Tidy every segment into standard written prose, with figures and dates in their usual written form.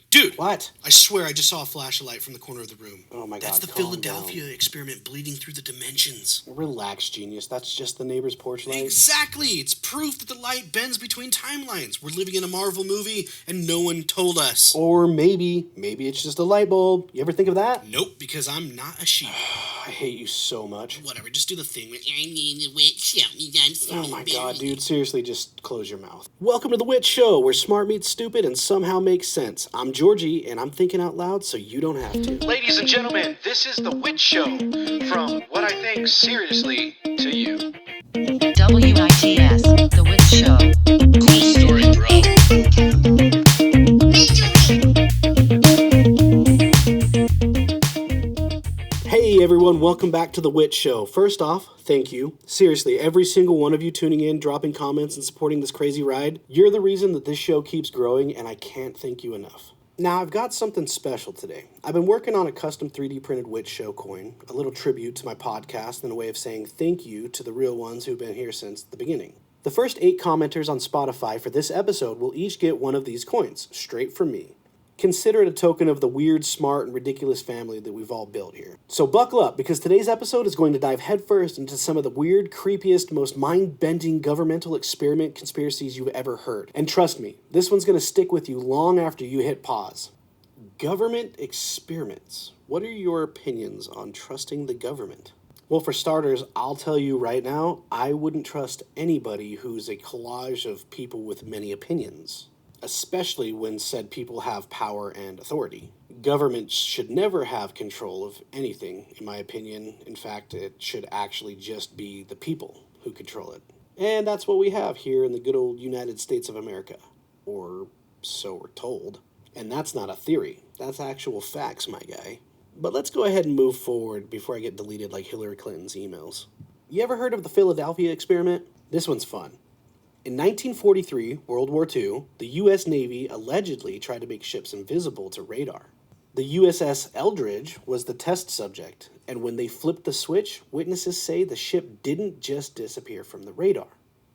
Dude. What? I swear I just saw a flash of light from the corner of the room. Oh my God, That's the calm Philadelphia experiment bleeding through the dimensions. Relax, genius. That's just the neighbor's porch light. Exactly! It's proof that the light bends between timelines. We're living in a Marvel movie and no one told us. Or maybe it's just a light bulb. You ever think of that? Nope, because I'm not a sheep. I hate you so much. Whatever, just do the thing with I mean the witch show. I'm sorry. Oh my God, dude, seriously, just close your mouth. Welcome to The Witch Show, where smart meets stupid and somehow makes sense. I'm Georgie, and I'm thinking out loud so you don't have to. Ladies and gentlemen, this is The Witch Show, from what I think seriously to you. WITS, The Witch Show. Cool story, bro. Hey everyone, welcome back to The Witch Show. First off, thank you. Seriously, every single one of you tuning in, dropping comments, and supporting this crazy ride, you're the reason that this show keeps growing, and I can't thank you enough. Now, I've got something special today. I've been working on a custom 3D printed Witch Show coin, a little tribute to my podcast and a way of saying thank you to the real ones who've been here since the beginning. The first 8 commenters on Spotify for this episode will each get one of these coins, straight from me. Consider it a token of the weird, smart, and ridiculous family that we've all built here. So buckle up, because today's episode is going to dive headfirst into some of the weird, creepiest, most mind-bending governmental experiment conspiracies you've ever heard. And trust me, this one's going to stick with you long after you hit pause. Government experiments. What are your opinions on trusting the government? Well, for starters, I'll tell you right now, I wouldn't trust anybody who's a collage of people with many opinions. Especially when said people have power and authority. Governments should never have control of anything, in my opinion. In fact, it should actually just be the people who control it. And that's what we have here in the good old United States of America. Or so we're told. And that's not a theory. That's actual facts, my guy. But let's go ahead and move forward before I get deleted like Hillary Clinton's emails. You ever heard of the Philadelphia experiment? This one's fun. In 1943, World War II, the U.S. Navy allegedly tried to make ships invisible to radar. The USS Eldridge was the test subject, and when they flipped the switch, witnesses say the ship didn't just disappear from the radar.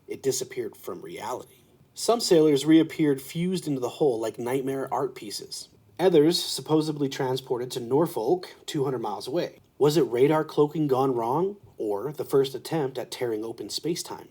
It disappeared from reality. Some sailors reappeared fused into the hull like nightmare art pieces. Others supposedly transported to Norfolk, 200 miles away. Was it radar cloaking gone wrong, or the first attempt at tearing open space-time?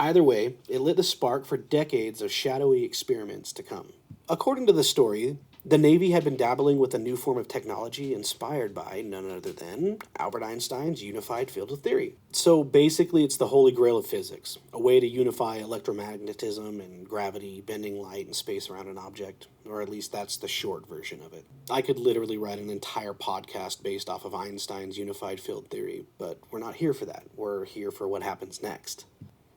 Either way, it lit the spark for decades of shadowy experiments to come. According to the story, the Navy had been dabbling with a new form of technology inspired by none other than Albert Einstein's unified field of theory. So basically, it's the holy grail of physics, a way to unify electromagnetism and gravity, bending light and space around an object, or at least that's the short version of it. I could literally write an entire podcast based off of Einstein's unified field theory, but we're not here for that. We're here for what happens next.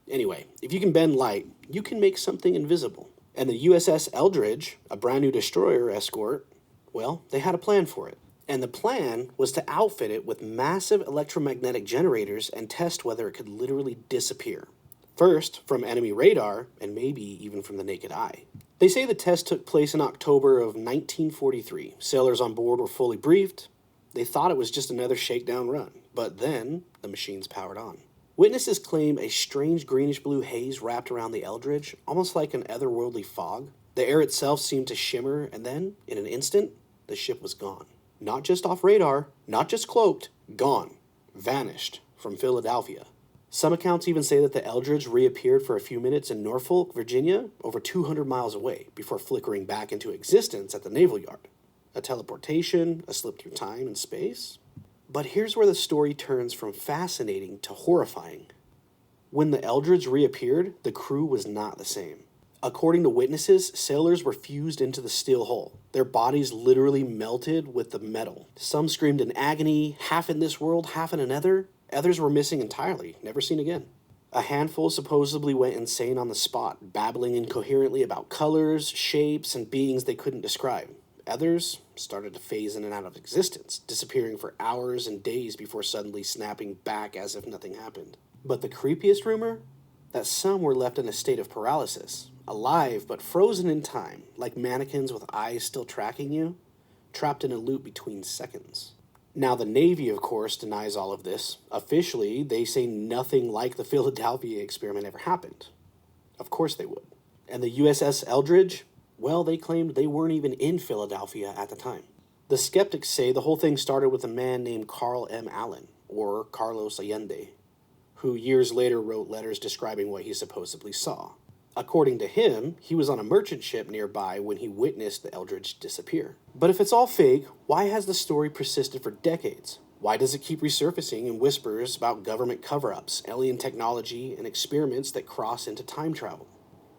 Anyway, if you can bend light, you can make something invisible. And the USS Eldridge, a brand new destroyer escort, well, they had a plan for it. And the plan was to outfit it with massive electromagnetic generators and test whether it could literally disappear. First, from enemy radar, and maybe even from the naked eye. They say the test took place in October of 1943. Sailors on board were fully briefed. They thought it was just another shakedown run. But then, the machines powered on. Witnesses claim a strange greenish-blue haze wrapped around the Eldridge, almost like an otherworldly fog. The air itself seemed to shimmer, and then, in an instant, the ship was gone. Not just off radar, not just cloaked, gone. Vanished from Philadelphia. Some accounts even say that the Eldridge reappeared for a few minutes in Norfolk, Virginia, over 200 miles away, before flickering back into existence at the Naval Yard. A teleportation, a slip through time and space? But here's where the story turns from fascinating to horrifying. When the Eldridge reappeared, the crew was not the same. According to witnesses, sailors were fused into the steel hull. Their bodies literally melted with the metal. Some screamed in agony, half in this world, half in another. Others were missing entirely, never seen again. A handful supposedly went insane on the spot, babbling incoherently about colors, shapes, and beings they couldn't describe. Others started to phase in and out of existence, disappearing for hours and days before suddenly snapping back as if nothing happened. But the creepiest rumor? That some were left in a state of paralysis, alive but frozen in time, like mannequins with eyes still tracking you, trapped in a loop between seconds. Now the Navy, of course, denies all of this. Officially, they say nothing like the Philadelphia experiment ever happened. Of course they would. And the USS Eldridge? Well, they claimed they weren't even in Philadelphia at the time. The skeptics say the whole thing started with a man named Carl M. Allen, or Carlos Allende, who years later wrote letters describing what he supposedly saw. According to him, he was on a merchant ship nearby when he witnessed the Eldridge disappear. But if it's all fake, why has the story persisted for decades? Why does it keep resurfacing in whispers about government cover-ups, alien technology, and experiments that cross into time travel?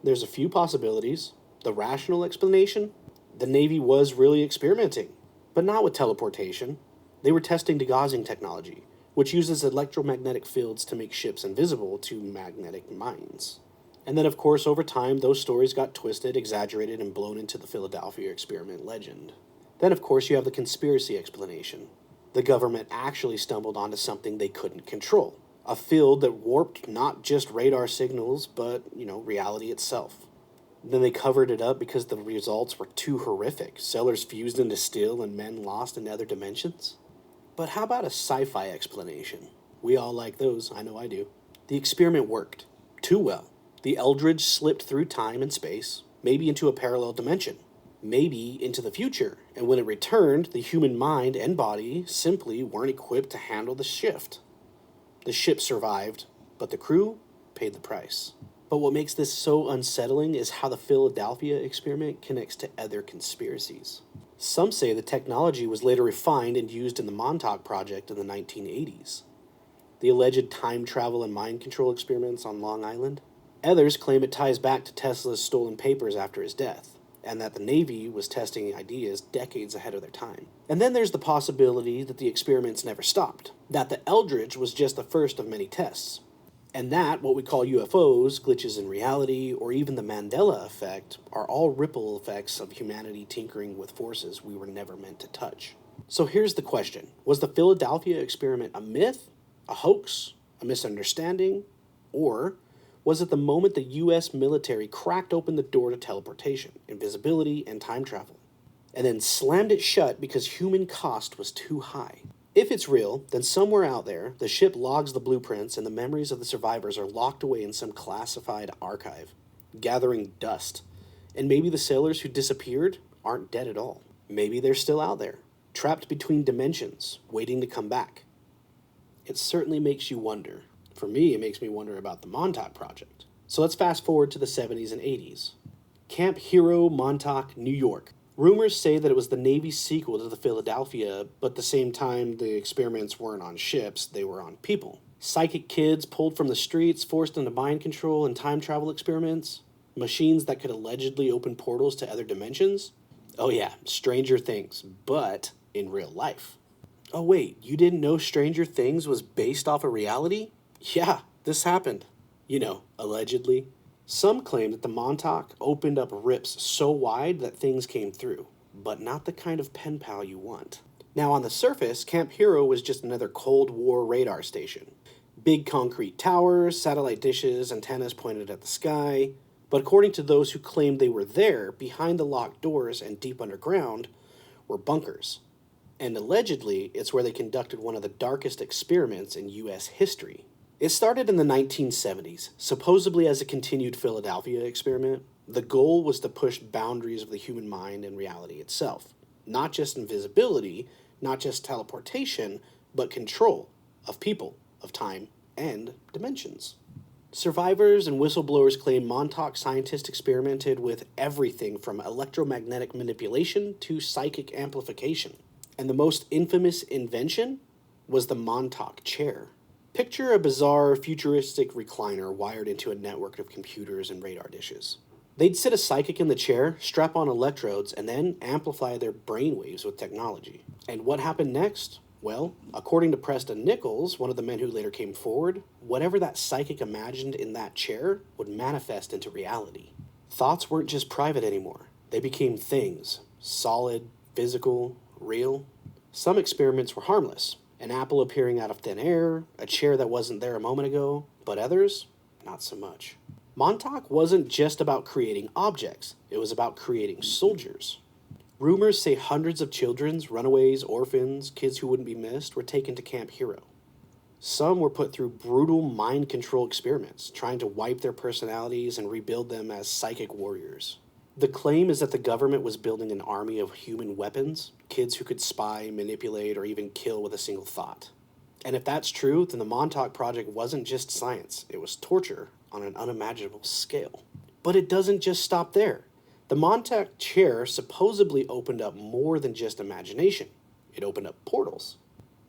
There's a few possibilities. The rational explanation? The Navy was really experimenting, but not with teleportation. They were testing degaussing technology, which uses electromagnetic fields to make ships invisible to magnetic mines. And then, of course, over time, those stories got twisted, exaggerated, and blown into the Philadelphia experiment legend. Then, of course, you have the conspiracy explanation. The government actually stumbled onto something they couldn't control. A field that warped not just radar signals, but, reality itself. Then they covered it up because the results were too horrific. Cellars fused into steel and men lost in other dimensions. But how about a sci-fi explanation? We all like those, I know I do. The experiment worked. Too well. The Eldridge slipped through time and space, maybe into a parallel dimension, maybe into the future, and when it returned, the human mind and body simply weren't equipped to handle the shift. The ship survived, but the crew paid the price. But what makes this so unsettling is how the Philadelphia experiment connects to other conspiracies. Some say the technology was later refined and used in the Montauk Project in the 1980s. The alleged time travel and mind control experiments on Long Island. Others claim it ties back to Tesla's stolen papers after his death, and that the Navy was testing ideas decades ahead of their time. And then there's the possibility that the experiments never stopped, that the Eldridge was just the first of many tests, and that what we call UFOs, glitches in reality, or even the Mandela effect are all ripple effects of humanity tinkering with forces we were never meant to touch. So here's the question. Was the Philadelphia experiment a myth, a hoax, a misunderstanding, or was it the moment the U.S. military cracked open the door to teleportation, invisibility, and time travel, and then slammed it shut because human cost was too high? If it's real, then somewhere out there, the ship logs the blueprints and the memories of the survivors are locked away in some classified archive, gathering dust. And maybe the sailors who disappeared aren't dead at all. Maybe they're still out there, trapped between dimensions, waiting to come back. It certainly makes you wonder. For me, it makes me wonder about the Montauk Project. So let's fast forward to the 70s and 80s. Camp Hero, Montauk, New York. Rumors say that it was the Navy's sequel to the Philadelphia, but at the same time, the experiments weren't on ships, they were on people. Psychic kids pulled from the streets, forced into mind control and time travel experiments. Machines that could allegedly open portals to other dimensions. Oh yeah, Stranger Things, but in real life. Oh wait, you didn't know Stranger Things was based off of reality? Yeah, this happened. Allegedly. Some claim that the Montauk opened up rips so wide that things came through, but not the kind of pen pal you want. Now on the surface, Camp Hero was just another Cold War radar station. Big concrete towers, satellite dishes, antennas pointed at the sky. But according to those who claimed they were there, behind the locked doors and deep underground, were bunkers. And allegedly, it's where they conducted one of the darkest experiments in U.S. history. It started in the 1970s, supposedly as a continued Philadelphia experiment. The goal was to push boundaries of the human mind and reality itself. Not just invisibility, not just teleportation, but control of people, of time, and dimensions. Survivors and whistleblowers claim Montauk scientists experimented with everything from electromagnetic manipulation to psychic amplification. And the most infamous invention was the Montauk chair. Picture a bizarre, futuristic recliner wired into a network of computers and radar dishes. They'd sit a psychic in the chair, strap on electrodes, and then amplify their brainwaves with technology. And what happened next? Well, according to Preston Nichols, one of the men who later came forward, whatever that psychic imagined in that chair would manifest into reality. Thoughts weren't just private anymore. They became things. Solid, physical, real. Some experiments were harmless. An apple appearing out of thin air, a chair that wasn't there a moment ago, but others, not so much. Montauk wasn't just about creating objects, it was about creating soldiers. Rumors say hundreds of children, runaways, orphans, kids who wouldn't be missed, were taken to Camp Hero. Some were put through brutal mind control experiments, trying to wipe their personalities and rebuild them as psychic warriors. The claim is that the government was building an army of human weapons, kids who could spy, manipulate, or even kill with a single thought. And if that's true, then the Montauk Project wasn't just science, it was torture on an unimaginable scale. But it doesn't just stop there. The Montauk chair supposedly opened up more than just imagination. It opened up portals.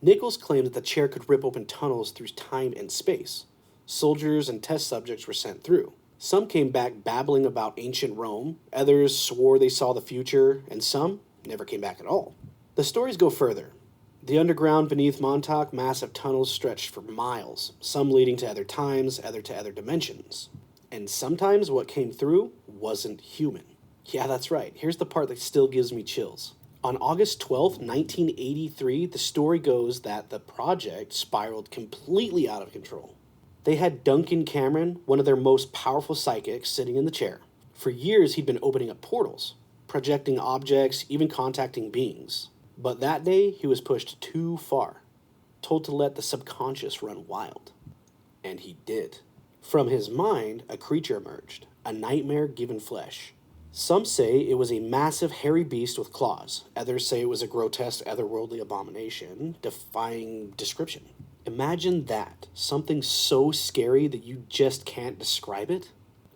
Nichols claimed that the chair could rip open tunnels through time and space. Soldiers and test subjects were sent through. Some came back babbling about ancient Rome, others swore they saw the future, and some never came back at all. The stories go further. The underground beneath Montauk, massive tunnels stretched for miles, some leading to other times, other to other dimensions. And sometimes what came through wasn't human. Yeah, that's right. Here's the part that still gives me chills. On August 12th, 1983, the story goes that the project spiraled completely out of control. They had Duncan Cameron, one of their most powerful psychics, sitting in the chair. For years, he'd been opening up portals, projecting objects, even contacting beings. But that day, he was pushed too far, told to let the subconscious run wild. And he did. From his mind, a creature emerged, a nightmare given flesh. Some say it was a massive hairy beast with claws. Others say it was a grotesque otherworldly abomination, defying description. Imagine that, something so scary that you just can't describe it.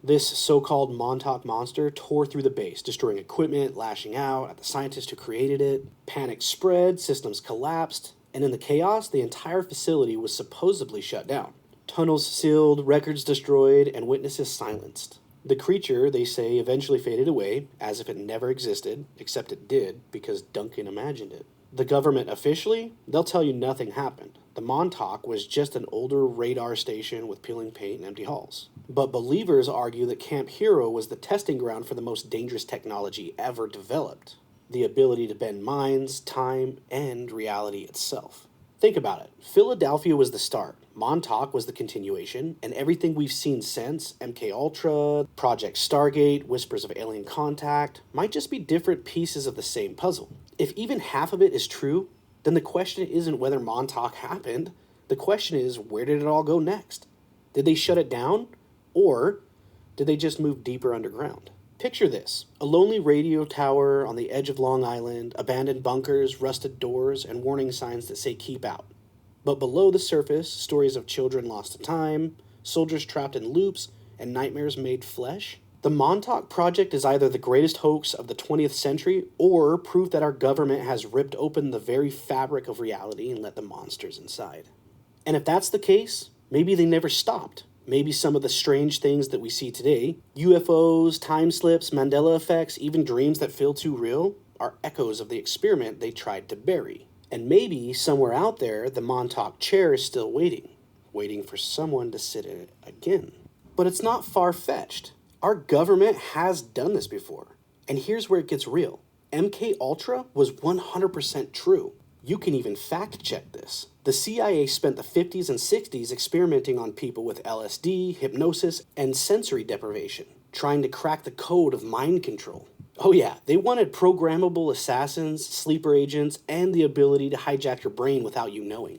This so-called Montauk monster tore through the base, destroying equipment, lashing out at the scientists who created it. Panic spread, systems collapsed, and in the chaos, the entire facility was supposedly shut down. Tunnels sealed, records destroyed, and witnesses silenced. The creature, they say, eventually faded away, as if it never existed, except it did, because Duncan imagined it. The government officially, they'll tell you nothing happened. The Montauk was just an older radar station with peeling paint and empty halls. But believers argue that Camp Hero was the testing ground for the most dangerous technology ever developed. The ability to bend minds, time, and reality itself. Think about it. Philadelphia was the start. Montauk was the continuation, and everything we've seen since, MKUltra, Project Stargate, Whispers of Alien Contact, might just be different pieces of the same puzzle. If even half of it is true, then the question isn't whether Montauk happened. The question is, where did it all go next? Did they shut it down? Or did they just move deeper underground? Picture this, a lonely radio tower on the edge of Long Island, abandoned bunkers, rusted doors, and warning signs that say keep out. But below the surface, stories of children lost to time, soldiers trapped in loops, and nightmares made flesh. The Montauk Project is either the greatest hoax of the 20th century or proof that our government has ripped open the very fabric of reality and let the monsters inside. And if that's the case, maybe they never stopped. Maybe some of the strange things that we see today, UFOs, time slips, Mandela effects, even dreams that feel too real, are echoes of the experiment they tried to bury. And maybe somewhere out there, the Montauk chair is still waiting for someone to sit in it again. But it's not far-fetched. Our government has done this before. And here's where it gets real. MKUltra was 100% true. You can even fact-check this. The CIA spent the 50s and 60s experimenting on people with LSD, hypnosis, and sensory deprivation, trying to crack the code of mind control. Oh yeah, they wanted programmable assassins, sleeper agents, and the ability to hijack your brain without you knowing.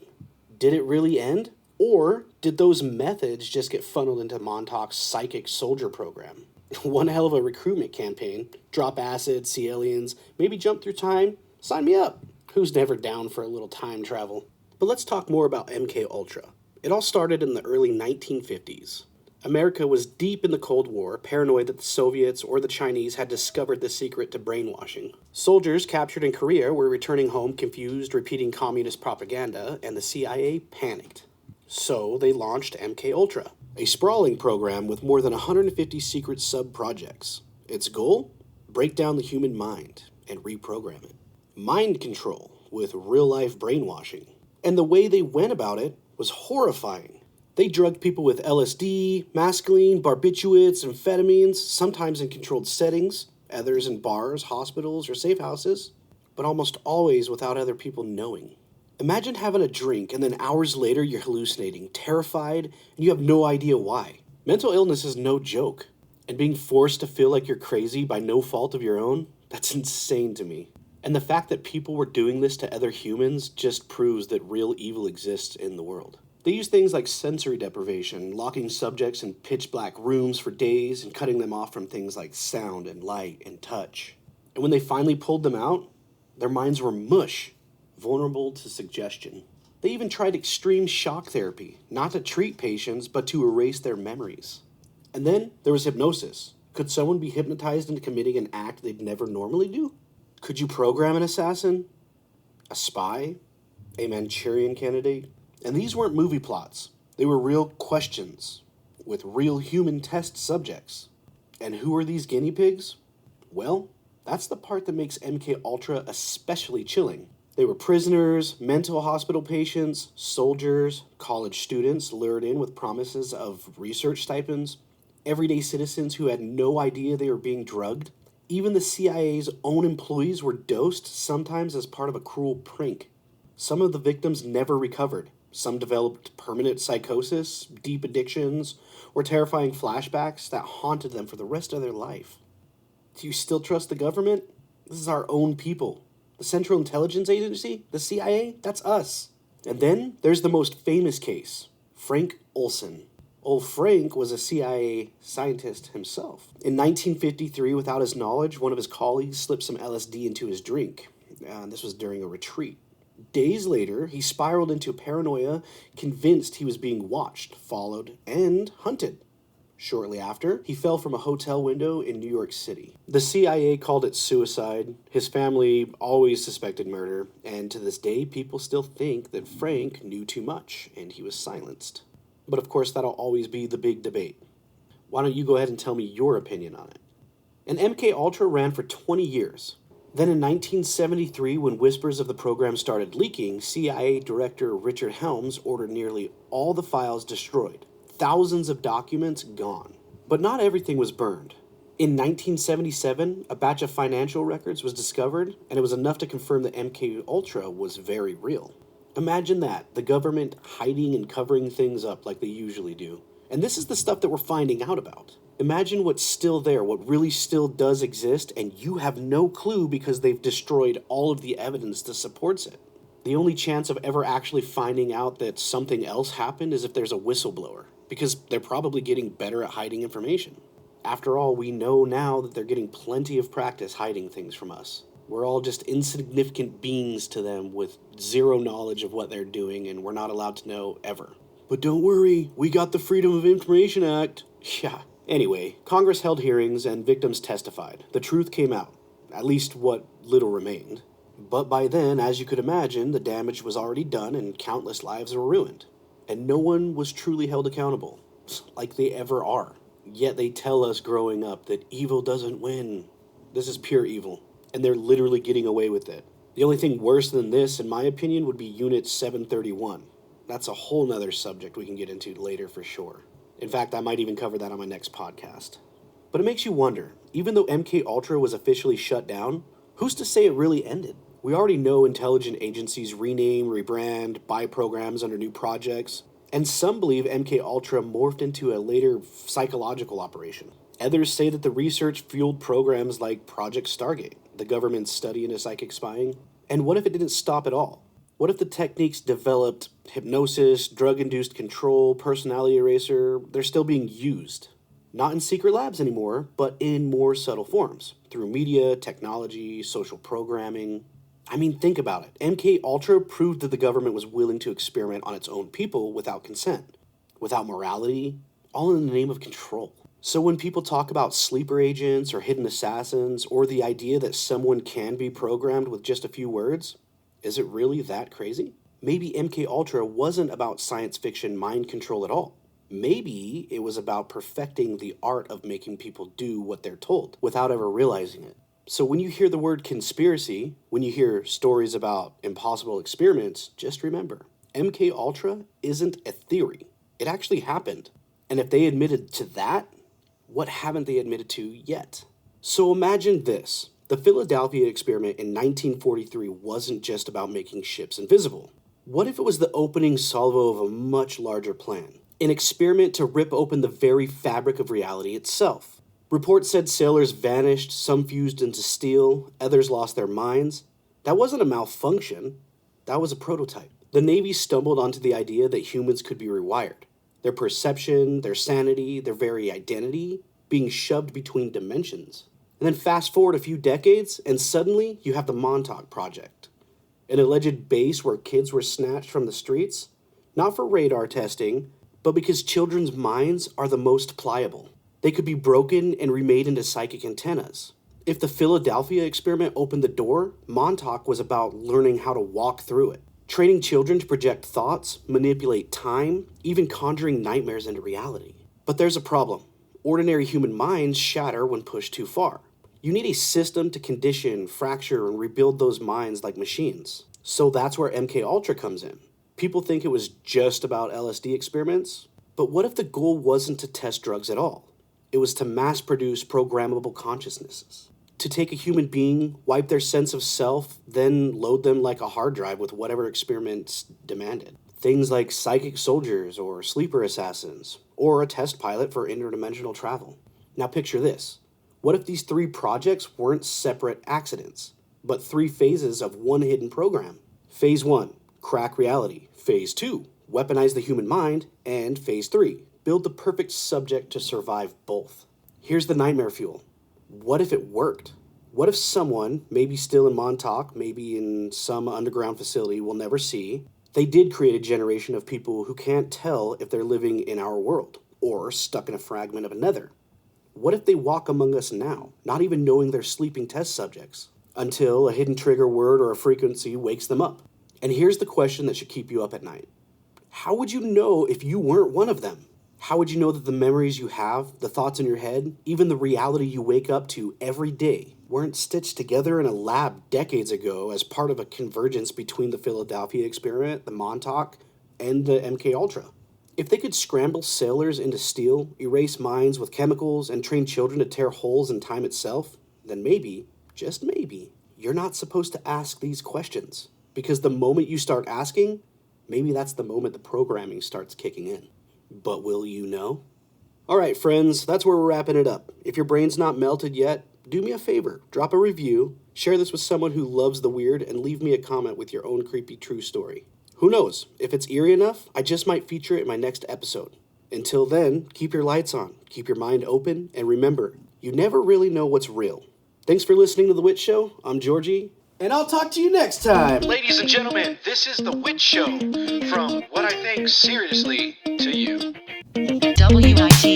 Did it really end? Or did those methods just get funneled into Montauk's psychic soldier program? One hell of a recruitment campaign. Drop acid, see aliens, maybe jump through time. Sign me up. Who's never down for a little time travel? But let's talk more about MKUltra. It all started in the early 1950s. America was deep in the Cold War, paranoid that the Soviets or the Chinese had discovered the secret to brainwashing. Soldiers captured in Korea were returning home confused, repeating communist propaganda, and the CIA panicked. So they launched MKUltra, a sprawling program with more than 150 secret sub-projects. Its goal? Break down the human mind and reprogram it. Mind control with real-life brainwashing. And the way they went about it was horrifying. They drugged people with LSD, mescaline, barbiturates, amphetamines, sometimes in controlled settings, others in bars, hospitals, or safe houses, but almost always without other people knowing. Imagine having a drink and then hours later you're hallucinating, terrified, and you have no idea why. Mental illness is no joke, and being forced to feel like you're crazy by no fault of your own, that's insane to me. And the fact that people were doing this to other humans just proves that real evil exists in the world. They used things like sensory deprivation, locking subjects in pitch-black rooms for days and cutting them off from things like sound and light and touch. And when they finally pulled them out, their minds were mush, vulnerable to suggestion. They even tried extreme shock therapy, not to treat patients, but to erase their memories. And then there was hypnosis. Could someone be hypnotized into committing an act they'd never normally do? Could you program an assassin? A spy? A Manchurian candidate? And these weren't movie plots. They were real questions with real human test subjects. And who are these guinea pigs? Well, that's the part that makes MKUltra especially chilling. They were prisoners, mental hospital patients, soldiers, college students lured in with promises of research stipends, everyday citizens who had no idea they were being drugged. Even the CIA's own employees were dosed, sometimes as part of a cruel prank. Some of the victims never recovered. Some developed permanent psychosis, deep addictions, or terrifying flashbacks that haunted them for the rest of their life. Do you still trust the government? This is our own people. The Central Intelligence Agency, the CIA, that's us. And then there's the most famous case, Frank Olson. Old Frank was a CIA scientist himself. In 1953, without his knowledge, one of his colleagues slipped some LSD into his drink. This was during a retreat. Days later, he spiraled into paranoia, convinced he was being watched, followed, and hunted. Shortly after, he fell from a hotel window in New York City. The CIA called it suicide. His family always suspected murder, and to this day, people still think that Frank knew too much, and he was silenced. But of course, that'll always be the big debate. Why don't you go ahead and tell me your opinion on it? And MKUltra ran for 20 years. Then in 1973, when whispers of the program started leaking, CIA Director Richard Helms ordered nearly all the files destroyed. Thousands of documents gone. But not everything was burned. In 1977, a batch of financial records was discovered, and it was enough to confirm that MKUltra was very real. Imagine that, the government hiding and covering things up like they usually do. And this is the stuff that we're finding out about. Imagine what's still there, what really still does exist, and you have no clue because they've destroyed all of the evidence that supports it. The only chance of ever actually finding out that something else happened is if there's a whistleblower, because they're probably getting better at hiding information. After all, we know now that they're getting plenty of practice hiding things from us. We're all just insignificant beings to them with zero knowledge of what they're doing, and we're not allowed to know ever. But don't worry, we got the Freedom of Information Act. Yeah. Anyway, Congress held hearings and victims testified. The truth came out, at least what little remained. But by then, as you could imagine, the damage was already done and countless lives were ruined. And no one was truly held accountable, like they ever are. Yet they tell us growing up that evil doesn't win. This is pure evil, and they're literally getting away with it. The only thing worse than this, in my opinion, would be Unit 731. That's a whole nother subject we can get into later for sure. In fact, I might even cover that on my next podcast. But it makes you wonder, even though MKUltra was officially shut down, who's to say it really ended? We already know intelligence agencies rename, rebrand, buy programs under new projects, and some believe MKUltra morphed into a later psychological operation. Others say that the research fueled programs like Project Stargate, the government's study into psychic spying. And what if it didn't stop at all? What if the techniques developed, hypnosis, drug-induced control, personality eraser, they're still being used? Not in secret labs anymore, but in more subtle forms, through media, technology, social programming. I mean, think about it. MKUltra proved that the government was willing to experiment on its own people without consent, without morality, all in the name of control. So when people talk about sleeper agents or hidden assassins, or the idea that someone can be programmed with just a few words, is it really that crazy? Maybe MKUltra wasn't about science fiction mind control at all. Maybe it was about perfecting the art of making people do what they're told without ever realizing it. So when you hear the word conspiracy, when you hear stories about impossible experiments, just remember, MKUltra isn't a theory. It actually happened. And if they admitted to that, what haven't they admitted to yet? So imagine this. The Philadelphia experiment in 1943 wasn't just about making ships invisible. What if it was the opening salvo of a much larger plan? An experiment to rip open the very fabric of reality itself. Reports said sailors vanished, some fused into steel, others lost their minds. That wasn't a malfunction. That was a prototype. The Navy stumbled onto the idea that humans could be rewired. Their perception, their sanity, their very identity being shoved between dimensions. And then fast forward a few decades, and suddenly you have the Montauk Project, an alleged base where kids were snatched from the streets, not for radar testing, but because children's minds are the most pliable. They could be broken and remade into psychic antennas. If the Philadelphia experiment opened the door, Montauk was about learning how to walk through it, training children to project thoughts, manipulate time, even conjuring nightmares into reality. But there's a problem. Ordinary human minds shatter when pushed too far. You need a system to condition, fracture, and rebuild those minds like machines. So that's where MKUltra comes in. People think it was just about LSD experiments, but what if the goal wasn't to test drugs at all? It was to mass produce programmable consciousnesses. To take a human being, wipe their sense of self, then load them like a hard drive with whatever experiments demanded. Things like psychic soldiers or sleeper assassins, or a test pilot for interdimensional travel. Now picture this. What if these 3 projects weren't separate accidents, but 3 phases of one hidden program? Phase 1, crack reality. Phase 2, weaponize the human mind. And Phase 3, build the perfect subject to survive both. Here's the nightmare fuel. What if it worked? What if someone, maybe still in Montauk, maybe in some underground facility we'll never see, they did create a generation of people who can't tell if they're living in our world or stuck in a fragment of another? What if they walk among us now, not even knowing they're sleeping test subjects, until a hidden trigger word or a frequency wakes them up? And here's the question that should keep you up at night. How would you know if you weren't one of them? How would you know that the memories you have, the thoughts in your head, even the reality you wake up to every day, weren't stitched together in a lab decades ago as part of a convergence between the Philadelphia experiment, the Montauk, and the MKUltra? If they could scramble sailors into steel, erase minds with chemicals, and train children to tear holes in time itself, then maybe, just maybe, you're not supposed to ask these questions. Because the moment you start asking, maybe that's the moment the programming starts kicking in. But will you know? Alright friends, that's where we're wrapping it up. If your brain's not melted yet, do me a favor, drop a review, share this with someone who loves the weird, and leave me a comment with your own creepy true story. Who knows, if it's eerie enough, I just might feature it in my next episode. Until then, keep your lights on, keep your mind open, and remember, you never really know what's real. Thanks for listening to The Witch Show. I'm Georgie, and I'll talk to you next time. Ladies and gentlemen, this is The Witch Show from What I Think Seriously to You. WITS.